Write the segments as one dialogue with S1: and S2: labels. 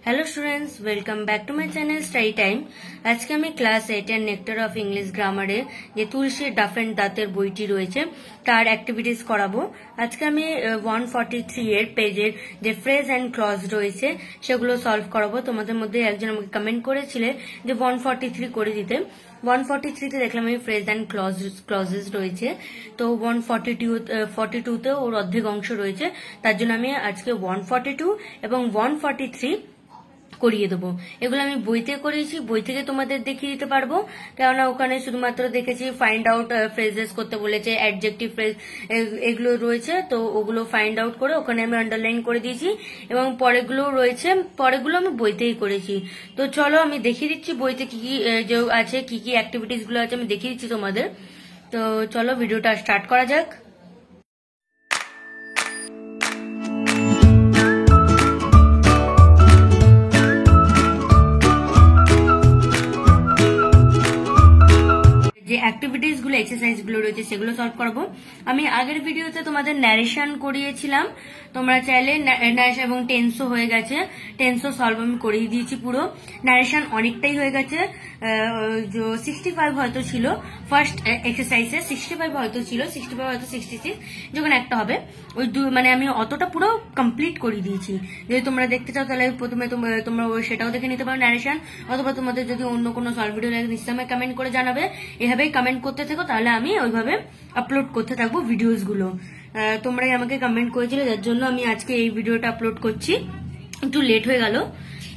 S1: Hello students, welcome back to my channel study time. आज के আমি ক্লাস 8 এর নেক্টার অফ ইংলিশ গ্রামারে যে তুলসী ডাফ এন্ড দাঁতের বইটি রয়েছে তার অ্যাক্টিভিটিস করাবো। আজকে আমি 143 এর পেজের যে ফ্রেজ এন্ড ক্লজ রয়েছে সেগুলো সলভ করাবো। তোমাদের মধ্যে একজন আমাকে কমেন্ট করেছিলে যে 143 করে দিতে। 143 তে দেখলাম আমি ফ্রেজ এন্ড ক্লজেস রয়েছে, তো 142 তেও ওর অর্ধেক অংশ রয়েছে, তার জন্য আমি আজকে 142 এবং 143 করিয়ে দেবো। এগুলো আমি বইতে করিয়েছি, বই থেকে তোমাদের দেখিয়ে দিতে পারবো, কেননা ওখানে শুধুমাত্র দেখেছি ফাইন্ড আউট ফ্রেজেস করতে বলেছে, অ্যাডজেক্টিভ ফ্রেজ এগুলো রয়েছে, তো ওগুলো ফাইন্ড আউট করে ওখানে আমি আন্ডারলাইন করে দিয়েছি এবং পরেগুলো রয়েছে, পরেগুলো আমি বইতেই করেছি। তো চলো আমি দেখিয়ে দিচ্ছি বইতে কি কি যে আছে, কি কি অ্যাক্টিভিটিস গুলো আছে আমি দেখিয়ে দিচ্ছি তোমাদের। তো চলো ভিডিওটা স্টার্ট করা যাক। যে অ্যাক্টিভিটিস গুলো এক্সারসাইজ গুলো রয়েছে সেগুলো সলভ করবো। আমি আগের ভিডিওতে তোমাদের ন্যারেশন করিয়েছিলাম, তোমরা চাইলে ন্যারেশন এবং টেন্সও হয়ে গেছে, টেন্সও সলভ আমি করিয়ে দিয়েছি পুরো। ন্যারেশন অনেকটাই হয়ে গেছে, 65 হয়তো ছিল ফার্স্ট এক্সারসাইজে, 65 হয়তো ছিল, 65 হয়তো 66 যখন একটা হবে ওই মানে আমি অতটা পুরো কমপ্লিট করে দিয়েছি। যদি তোমরা দেখতে চাও তাহলে প্রথমে তোমরা সেটাও দেখে নিতে পারো ন্যারেশন, অথবা তোমাদের যদি অন্য কোনো সলভ ভিডিও লাগে নিশ্চয়ই কমেন্ট করে জানাবে। এভাবেই কমেন্ট করতে থাকো, তাহলে আমি ওইভাবে আপলোড করতে থাকবো ভিডিওস গুলো। তোমরাই আমাকে কমেন্ট করেছিলে, যার জন্য আমি আজকে এই ভিডিওটা আপলোড করছি। একটু লেট হয়ে গেল,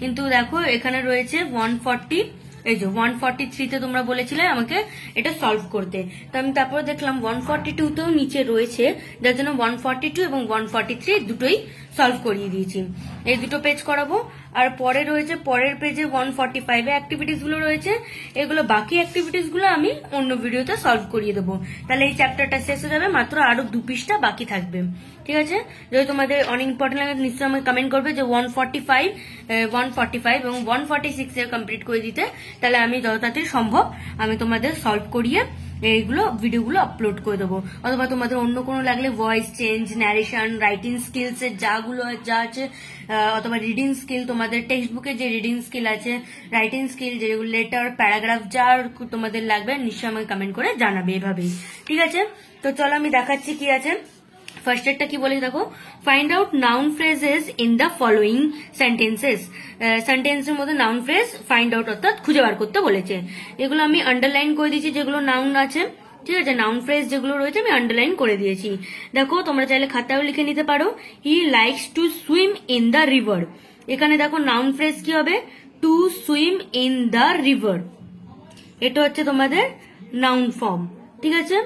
S1: কিন্তু দেখো এখানে রয়েছে 140, এই যে 143 তে তোমরা বলেছিলে আমাকে এটা সলভ করতে, তো আমি তারপরে দেখলাম 142 তেও নিচে রয়েছে, যার জন্য 142 এবং 143 দুটোই সলভ করিয়ে দিয়েছি। এই দুটো পেজ করাবো। আর পরে রয়েছে পরের পেজে 145 এ অ্যাক্টিভিটিস গুলো রয়েছে, এগুলো বাকি অ্যাক্টিভিটিস গুলো আমি অন্য ভিডিওতে সলভ করিয়ে দেবো। তাহলে এই চ্যাপ্টারটা শেষ হয়ে যাবে, মাত্র আরো 2 পৃষ্ঠা বাকি থাকবে। ঠিক আছে, যদি তোমাদের অনেক ইম্পর্টেন্ট লাগে নিশ্চয়ই আমাকে কমেন্ট করবে যে 145 এবং 146 এর কমপ্লিট করে দিতে, তাহলে আমি যত তাড়াতাড়ি সম্ভব আমি তোমাদের সলভ করিয়ে এইগুলো ভিডিওগুলো আপলোড করে দেবো। অথবা তোমাদের অন্য কোনো লাগলে voice change, narration, writing skills এর যা আছে, অথবা রিডিং স্কিল, তোমাদের টেক্সট বুকে যে রিডিং স্কিল আছে, রাইটিং স্কিল, যেগুলো লেটার, প্যারাগ্রাফ, যা তোমাদের লাগবে নিশ্চয়ই আমাকে কমেন্ট করে জানাবে এভাবেই। ঠিক আছে, তো চলো আমি দেখাচ্ছি কি আছে। ফার্স্ট একটা কি বলে দেখো, find out noun phrases in the following sentences. সেন্টেন্সের মধ্যে নাউন ফ্রেজ ফাইন্ড আউট অর্থাৎ খুঁজে বার করতে বলেছে। এগুলো আমি আন্ডারলাইন করে দিয়েছি, যেগুলো নাউন আছে। ঠিক আছে, নাউন ফ্রেজ যেগুলো রয়েছে আমি আন্ডারলাইন করে দিয়েছি। দেখো তোমরা চাইলে খাতাও লিখে নিতে পারো। He likes to swim in the river. এখানে দেখো নাউন ফ্রেজ কি হবে, to swim in the river. এটা হচ্ছে তোমাদের নাউন ফর্ম। ঠিক আছে,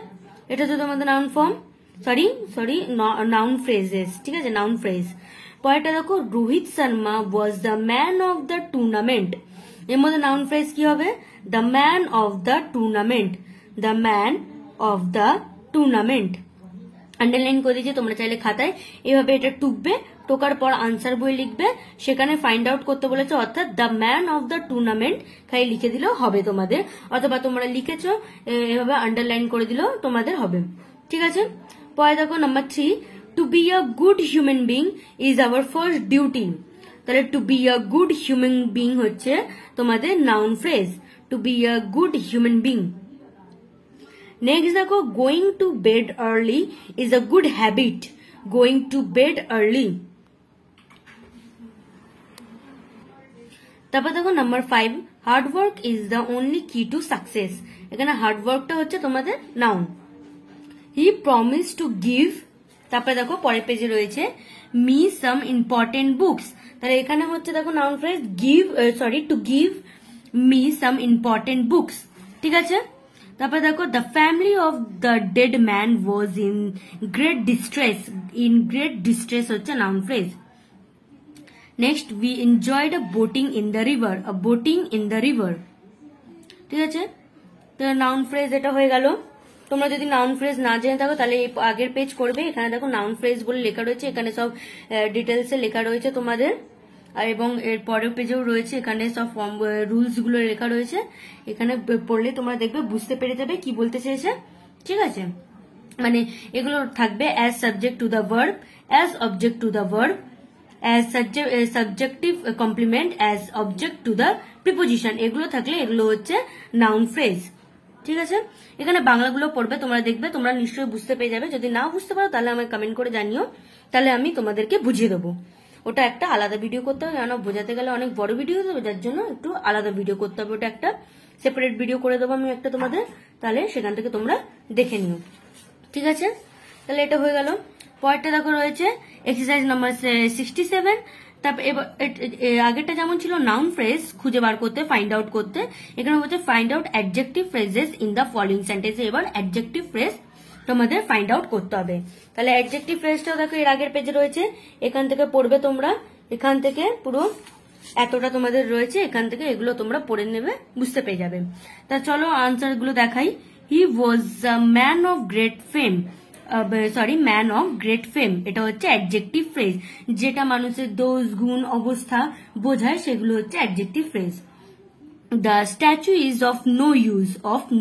S1: এটা হচ্ছে তোমাদের noun form, sorry noun phrases. ঠিক আছে, নাউন ফ্রেজ। পরেরটা দেখো, Rohit Sharma was the man of the tournament. এর মধ্যে নাউন ফ্রেজ কি হবে, the man of the tournament, the man of the tournament. Underline করে দিয়েছে, তোমরা চাইলে খাতায় এভাবে এটা টুকবে, টোকার পর আনসার বই লিখবে, সেখানে ফাইন্ড আউট করতে বলেছে, অর্থাৎ the man of the tournament খালি লিখে দিলেও হবে তোমাদের, অথবা তোমরা লিখেছো এভাবে আন্ডারলাইন করে দিলেও তোমাদের হবে। ঠিক আছে, পরে দেখো number 3, to be a good human being is our first duty. তাহলে to be a good human being হচ্ছে তোমাদের noun phrase, to be a good human being. Next দেখো, going to bed early is a good habit, going to bed early. তারপর দেখো number 5, hard work is the only key to success. এখানে hard ওয়ার্কটা হচ্ছে তোমাদের noun. He promise to give, তারপরে দেখো পরের পেজে রয়েছে মি সাম ইম্পর্টেন্ট বুকস। তাহলে এখানে হচ্ছে দেখো noun phrase to give me some important books. ঠিক আছে, তারপরে দেখো the family of the dead man was in great distress, in great distress হচ্ছে noun phrase. Next, we enjoyed a boating in the river, a boating in the river. ঠিক আছে, তো noun phrase এটা হয়ে গেল। তোমরা যদি নাউন ফ্রেজ না জেনে থাকো তাহলে এই আগের পেজ করবে, এখানে দেখো নাউন ফ্রেজ বলে লেখা রয়েছে, এখানে সব ডিটেলসে লেখা রয়েছে তোমাদের, আর এবং এর পরের পেজেও রয়েছে, এখানে সব রুলস গুলো লেখা রয়েছে, এখানে পড়লে তোমরা দেখবে বুঝতে পেরে যাবে কি বলতে চেয়েছে। ঠিক আছে, মানে এগুলো থাকবে as subject to the verb, as object to the verb, as subjective complement as object to the preposition, এগুলো থাকলে এগুলো হচ্ছে নাউন ফ্রেজ। ঠিক আছে, এখানে বাংলাগুলো পড়বে, তোমরা দেখবে, তোমরা নিশ্চয়ই বুঝতে পেরে যাবে। যদি না বুঝতে পারো তাহলে আমাকে কমেন্ট করে জানিও, তাহলে আমি তোমাদেরকে বুঝিয়ে দেবো। ওটা একটা আলাদা ভিডিও করতে হবে, কেন বোঝাতে গেলে অনেক বড় ভিডিও হয়ে যাবে, যার জন্য একটু আলাদা ভিডিও করতে হবে। ওটা একটা সেপারেট ভিডিও করে দেবো আমি একটা তোমাদের, তাহলে সেখান থেকে তোমরা দেখে নিও। ঠিক আছে, তাহলে এটা হয়ে গেল। পরেরটা দেখো রয়েছে এক্সারসাইজ নাম্বার 67। তারপর আগেরটা যেমন ছিল নাউন ফ্রেজ খুঁজে বার করতে, ফাইন্ড আউট করতে, এখানে হচ্ছে find out adjective phrases in the following সেন্টেন্সে। এবার অ্যাডজেক্টিভ ফ্রেজ তোমাদের ফাইন্ড আউট করতে হবে। তাহলে অ্যাডজেক্টিভ ফ্রেজটাও দেখো এর আগের পেজে রয়েছে, এখান থেকে পড়বে তোমরা, এখান থেকে পুরো এতটা তোমাদের রয়েছে, এখান থেকে এগুলো তোমরা পড়ে নেবে, বুঝতে পেরে যাবে। তা চলো আনসার গুলো দেখাই। He was a man of great fame, man of great fame, এটা হচ্ছে অ্যাডজেক্টিভ ফ্রেজ, যেটা মানুষের দোষ গুণ অবস্থা বোঝায়, সেগুলো হচ্ছে adjective phrase. The statue is of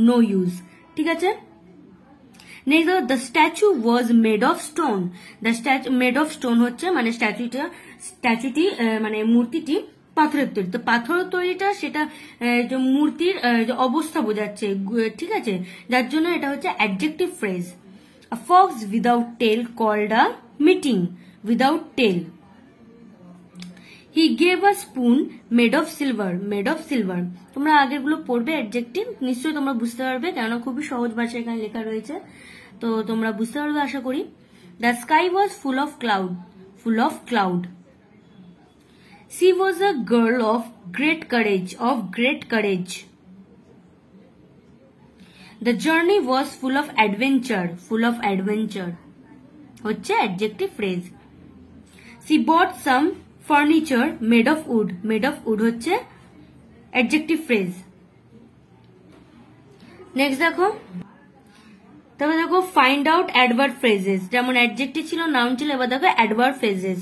S1: no use, ঠিক আছে। Next the statue was made of stone, the statue made of stone হচ্ছে মানে স্ট্যাচুটি মানে মূর্তিটি পাথরের তৈরি, তো পাথরের তৈরিটা সেটা মূর্তির অবস্থা বোঝাচ্ছে, ঠিক আছে, যার জন্য এটা হচ্ছে adjective phrase. A fox without tail called a meeting without tail. He gave a spoon made of silver. তোমরা আগেরগুলো পড়বে অ্যাডজেক্টিভ, নিশ্চয়ই তোমরা বুঝতে পারবে, কেননা খুবই সহজ ভাষায় এখানে লেখা রয়েছে, তো তোমরা বুঝতে পারবে আশা করি। The sky was full of cloud. She was a girl of great courage. The journey was full of adventure. হচ্ছে adjective phrase. She bought some furniture made of wood হচ্ছে অ্যাডজেক্টিভ ফ্রেজ। নেক্সট দেখো, তারপর দেখো find out adverb phrases, যেমন adjective ছিল, noun ছিল, এবার দেখো অ্যাডভার্ব ফ্রেজেস।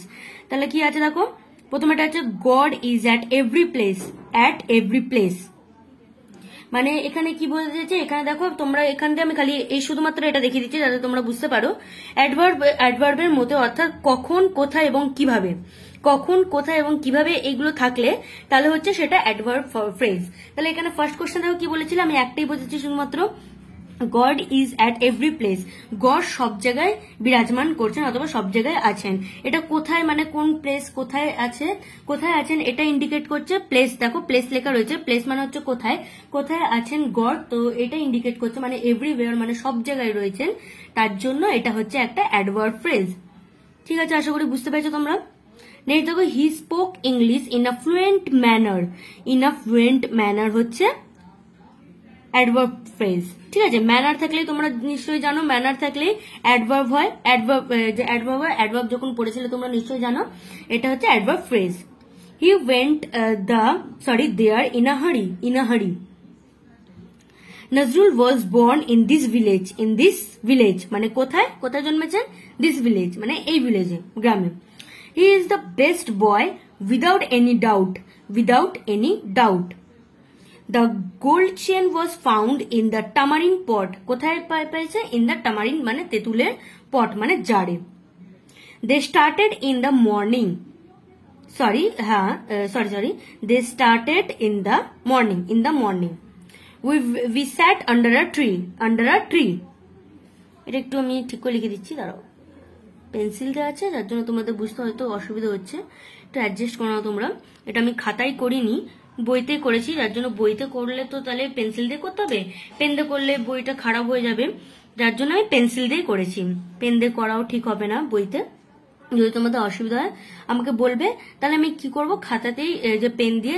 S1: তাহলে কি আছে দেখো, প্রথমে এটা হচ্ছে god is at every place, মানে এখানে কি বোঝা যাচ্ছে, এখানে দেখো তোমরা এখান দিয়ে আমি খালি এই শুধুমাত্র এটা দেখিয়ে দিচ্ছি যাতে তোমরা বুঝতে পারো। অ্যাডভার্বের মধ্যে অর্থাৎ কখন কোথায় এবং কিভাবে এইগুলো থাকলে তাহলে হচ্ছে সেটা অ্যাডভার্ব ফ্রেজ। তাহলে এখানে ফার্স্ট কোশ্চেন দেখো কি বলেছিলাম, আমি একটাই বোঝাচ্ছি শুধুমাত্র, god is at every place, god সব জায়গায় বিরাজমান করছেন অথবা সব জায়গায় আছেন। এটা কোথায় মানে কোন প্লেস, কোথায় আছেন এটা ইন্ডিকেট করছে প্লেস। দেখো প্লেস লেখা রয়েছে, প্লেস মানে হচ্ছে কোথায় আছেন গড, তো এটা ইন্ডিকেট করছে মানে এভরিওয়্যার মানে সব জায়গায় রয়েছেন, তার জন্য এটা হচ্ছে একটা অ্যাডভার্ব ফ্রেজ। ঠিক আছে, আশা করি বুঝতে পেরেছো তোমরা। নেক্সট দেখো, he spoke English in a fluent manner হচ্ছে অ্যাডভার্ব ফ্রেজ। ঠিক আছে, ম্যানার থাকলে তোমরা নিশ্চয়ই জানো, ম্যানার থাকলে অ্যাডভার্ব হয়, অ্যাডভার্ব যখন পড়েছিলে তোমরা নিশ্চয়ই জানো, এটা হচ্ছে adverb phrase. He went there in a hurry. Nazrul was born in this village, মানে কোথায় জন্মেছেন, দিস ভিলেজ মানে এই ভিলেজে, গ্রামে। He is the best boy without any doubt. The gold chain was found in the tamarind pot. কোথায় পেয়েছে, in the tamarind মানে তেঁতুলের পট মানে জারে। They started in the morning. They started in the morning. We sat under a tree. এটা একটু আমি ঠিক করে লিখে দিচ্ছি, দাঁড়াও, পেন্সিল দেওয়া আছে যার জন্য তোমাদের বুঝতে হয়তো অসুবিধা হচ্ছে, একটু অ্যাডজাস্ট করো তোমরা। এটা আমি খাতায় করিনি, বইতে করেছি, যার জন্য বইতে করলে তো তাহলে পেন্সিল দিয়ে করতে হবে, পেন দিয়ে করলে বইটা খারাপ হয়ে যাবে, যার জন্য আমি পেন্সিল দিয়ে করেছি। পেন দিয়ে করাও ঠিক হবে না বইতে, যদি তোমাদের অসুবিধা হয় আমাকে বলবে, তাহলে আমি কি করব, খাতাতেই যে পেন দিয়ে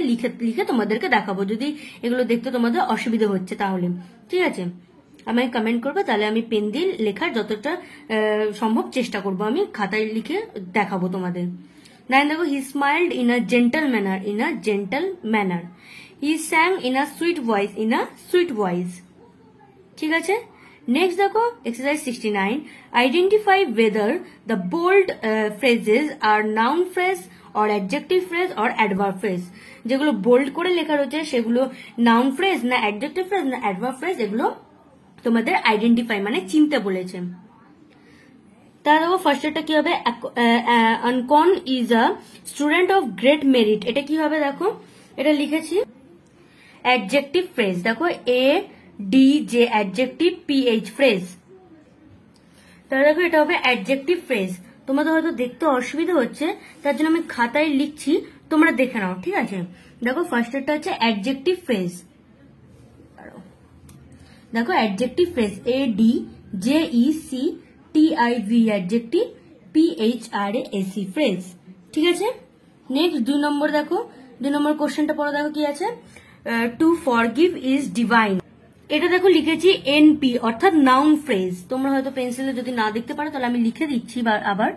S1: লিখে তোমাদেরকে দেখাবো, যদি এগুলো দেখতে তোমাদের অসুবিধা হচ্ছে তাহলে। ঠিক আছে, আমাকে কমেন্ট করবে, তাহলে আমি পেন দিয়ে লেখার যতটা সম্ভব চেষ্টা করব, আমি খাতায় লিখে দেখাবো তোমাদের। Then দেখো, he smiled in a gentle manner. He sang in a sweet voice. ঠিক আছে, নেক্সট দেখো exercise 69, identify whether the bold phrases are noun phrase or adjective phrase or adverb phrase. যেগুলো বোল্ড করে লেখা রয়েছে সেগুলো নাউন ফ্রেজ না adjective phrase না অ্যাডভার্ব ফ্রেজ, এগুলো তোমাদের আইডেন্টিফাই মানে চিনতে বলেছে। তাহলে দেখো ফার্স্টেরটা কি হবে, Ankon is a student of great merit, এটা কি হবে দেখো, এটা লিখেছি অ্যাডজেক্টিভ ফ্রেজ, দেখো A D J adjective PH phrase, তাহলে দেখো এটা হবে অ্যাডজেক্টিভ ফ্রেজ। তোমাদের হয়তো দেখতে অসুবিধা হচ্ছে তার জন্য আমি খাতায় লিখছি, তোমরা দেখে নাও, ঠিক আছে। দেখো ফার্স্টেরটা হচ্ছে অ্যাডজেক্টিভ ফ্রেজ, দেখো adjective phrase A D J E C T I V adjective P H R A C phrase, ঠিক আছে। নেক্সট 2 নম্বর, দেখো 2 নম্বর কোশ্চেনটা পড়ো, দেখো কি আছে, টু ফরগিভ ইজ ডিভাইন, এটা দেখো লিখেছি এনপি অর্থাৎ নাউন ফ্রেজ। তোমরা হয়তো পেন্সিলে যদি না দেখতে পারো তাহলে আমি লিখে দিচ্ছি, বা আবার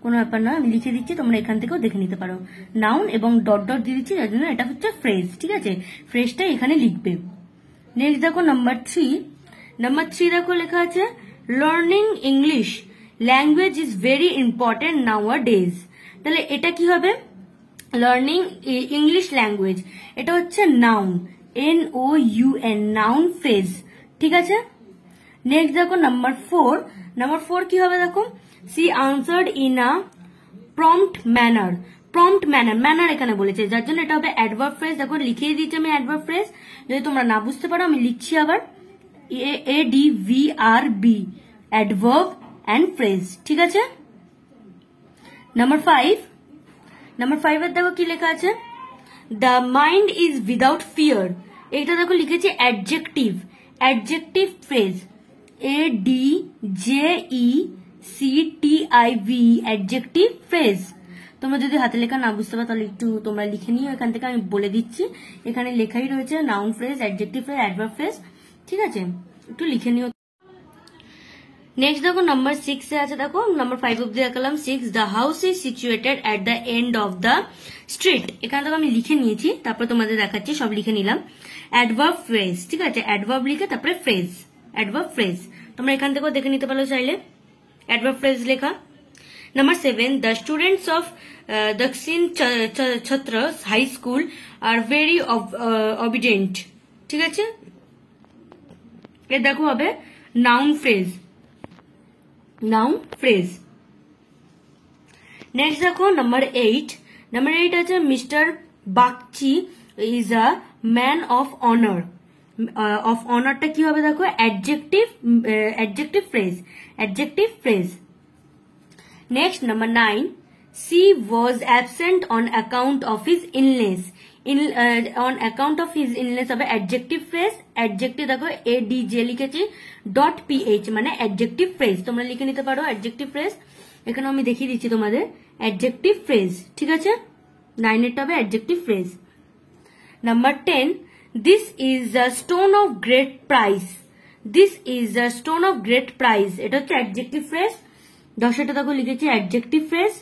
S1: কোনো ব্যাপার নয়, আমি লিখে দিচ্ছি, তোমরা এখান থেকেও দেখে নিতে পারো। নাউন এবং ডট ডট দিয়ে দিচ্ছি, যার জন্য এটা হচ্ছে ফ্রেজ, ঠিক আছে, ফ্রেজটা এখানে লিখবে। নেক্সট দেখো নাম্বার 3 দেখো লেখা আছে learning English language is very important now a days, তাহলে এটা কি হবে, লার্নিং ইংলিশ ল্যাঙ্গুয়েজ, এটা হচ্ছে নাউন, NOUN নাউন ফ্রেজ, ঠিক আছে। নেক্সট দেখো নাম্বার 4 কি হবে দেখো, C answered in a prompt manner, prompt manner এখানে বলেছে, যার জন্য এটা হবে অ্যাডভার্ব ফ্রেজ, দেখো লিখিয়ে দিচ্ছি আমি অ্যাডভার্ব ফ্রেজ, যদি তোমরা না বুঝতে পারো আমি লিখছি আবার, ADVRB অ্যাডভার্ব অ্যান্ড ফ্রেজ, ঠিক আছে। নাম্বার 5 এর দেখো কি লেখা আছে, the mind is without fear, এটা দেখো লিখেছি adjective phrase, ADJECTIV adjective phrase. তোমরা যদি হাতে লেখা না বুঝতে পারো তাহলে একটু তোমরা লিখে নিও, এখান থেকে আমি বলে দিচ্ছি, এখানে লেখাই রয়েছে noun phrase, adjective phrase, adverb phrase, ঠিক আছে, একটু লিখে নিও। নেক্সট দেখো নাম্বার 6 এ আছে, দেখো নাম্বার 5 অব্দি দেখালাম, 6 the house is situated at the end of the street, এখানে দেখো আমি লিখে নিয়েছি, তারপর তোমাদের দেখাচ্ছি, সব লিখে নিলাম। অ্যাডভার্ব ফ্রেজ, ঠিক আছে, অ্যাডভার্ব লিখে তারপরে ফ্রেজ, অ্যাডভার্ব ফ্রেজ, তোমরা এখান থেকেও দেখে নিতে পারো চাইলে, অ্যাডভার্ব ফ্রেজ লেখা। Number 7 the students of Dakshin Chhatra high school are very obedient, ঠিক আছে, এ দেখো হবে নাউন ফ্রেজ, নেক্সট দেখো নাম্বার 8 আছে mister Bagchi is a man of honour, অনারটা কি হবে দেখো adjective phrase. Next number 9 she was absent on account of his illness, on account of his illness হবে অ্যাডজেক্টিভ ফ্রেজ, অ্যাডজেক্টিভ দেখো ADJ লিখেছি .PH মানে অ্যাডজেক্টিভ ফ্রেজ, তোমরা লিখে নিতে পারো অ্যাডজেক্টিভ ফ্রেজ, এখানে আমি দেখিয়ে দিচ্ছি তোমাদের অ্যাডজেক্টিভ ফ্রেজ, ঠিক আছে, 9 এরটা হবে adjective phrase. Number 10 this is a stone of great price, এটা হচ্ছে অ্যাডজেক্টিভ ফ্রেজ, 10 এটা দেখো লিখেছি অ্যাডজেক্টিভ ফ্রেজ।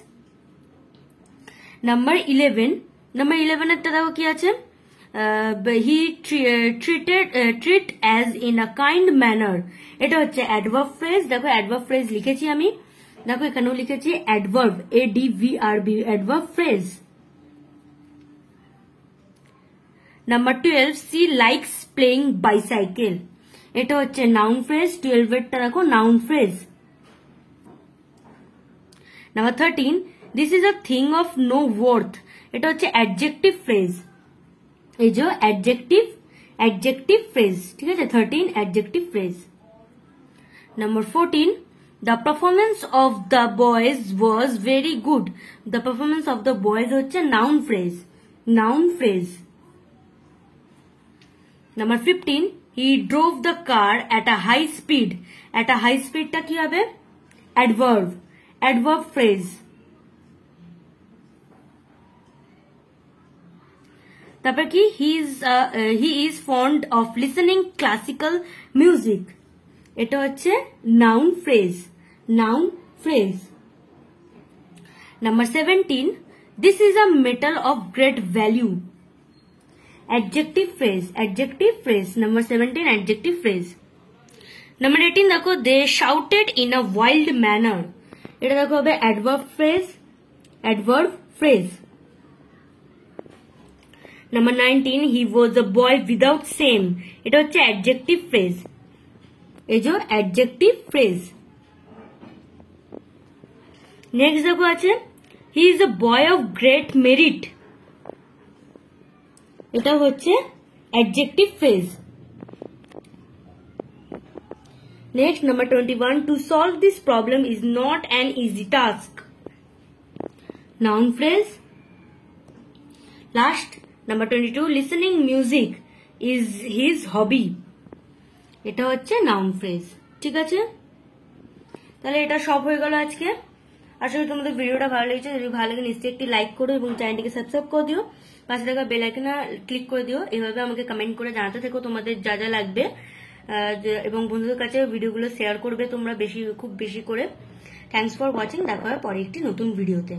S1: নাম্বার 11 এরটা দেখো কি আছে, he treat us in a kind manner, এটা হচ্ছে অ্যাডভার্ব ফ্রেজ, দেখো অ্যাডভার্ব ফ্রেজ লিখেছি আমি, দেখো এখানেও লিখেছি adverb ADVRB adverb phrase. Number 12 she likes playing bicycle, এটা হচ্ছে নাউন ফ্রেজ, 12 এরটা দেখো noun phrase. Number 13 this is a thing of no worth, এটা হচ্ছে অ্যাডজেক্টিভ ফ্রেজ, এই যে অ্যাডজেক্টিভ ফ্রেজ, ঠিক আছে, 13 adjective phrase. Number 14 the performance of the boys was very good, the performance of the boys হচ্ছে noun phrase. Number 15 he drove the car at a high speed, টা কি হবে adverb phrase. তারপর কি he is fond of listening classical music, এটা হচ্ছে noun phrase. Number 17 this is a metal of great value, adjective phrase, number 17 adjective phrase. Number 18 দেখো দে shouted in a wild manner, এটা দেখো হবে adverb phrase. Number 19 he was a boy without shame, এটা হচ্ছে adjective phrase, এই যে adjective phrase. Next দেখো আছে he is a boy of great merit, এটা হচ্ছে adjective phrase. Next number 21, to solve this problem is not an easy task, noun phrase. Last number 22, listening music is his hobby, এটা হচ্ছে noun phrase. ঠিক আছে, তাহলে এটা সব হয়ে গেল আজকে। আশা করি তোমাদের ভিডিওটা ভালো লেগেছে। যদি ভালো লাগে নিশ্চয়ই একটি লাইক করো এবং চ্যানেলটিকে সাবস্ক্রাইব করে দিও, পাশে থাকা বেল আইকনে ক্লিক করে দিও। এভাবে আমাকে কমেন্ট করে জানাতে থেকো তোমাদের যা যা লাগবে, এবং বন্ধুদের কাছে ভিডিওগুলো শেয়ার করবে তোমরা খুব বেশি করে। থ্যাংকস ফর ওয়াচিং, দেখা হয় পরে একটি নতুন ভিডিওতে।